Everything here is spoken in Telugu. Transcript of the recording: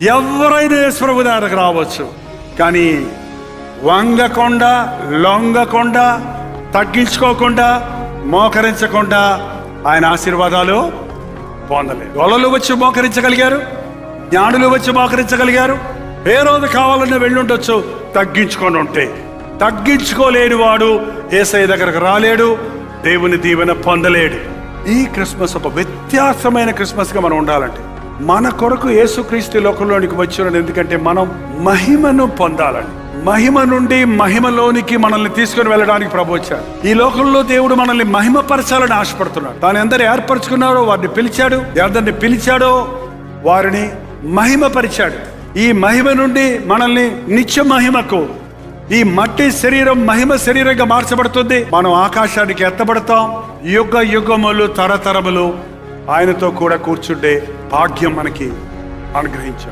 ఎవరైనా యేసుప్రభు దగ్గరకు రావచ్చు, కానీ వంగకుండా, లొంగకుండా, తగ్గించుకోకుండా, మోకరించకుండా ఆయన ఆశీర్వాదాలు పొందలేదు. గొల్లలు వచ్చి మోకరించగలిగారు, జ్ఞానులు వచ్చి మోకరించగలిగారు. ఏ రోజు కావాలన్నా వెళ్ళుండొచ్చు. తగ్గించుకొని ఉంటే, తగ్గించుకోలేని వాడు యేసయ్య దగ్గరకు రాలేడు, దేవుని దీవెన పొందలేడు. ఈ క్రిస్మస్ ఒక వ్యత్యాసమైన క్రిస్మస్గా మనం ఉండాలంటే, మన కొరకు యేసుక్రీస్తు లోకంలోనికి వచ్చినాడు. ఎందుకంటే మనం మహిమను పొందాలని, మహిమ నుండి మహిమలోనికి మనల్ని తీసుకుని వెళ్ళడానికి ప్రభు వచ్చాడు. ఈ లోకంలో దేవుడు మనల్ని మహిమపరచాలని ఆశపడుతున్నాడు. తాను ఎందరు ఏర్పరచుకున్నాడో వారిని పిలిచాడు, ఎవరిని పిలిచాడో వారిని మహిమపరిచాడు. ఈ మహిమ నుండి మనల్ని నిత్య మహిమకు, ఈ మట్టి శరీరం మహిమ శరీరంగా మార్చబడుతుంది. మనం ఆకాశానికి ఎత్తబడతాం. యుగ యుగములు, తరతరములు ఆయనతో కూడా కూర్చుంటే భాగ్యం మనకి అనుగ్రహించాడు.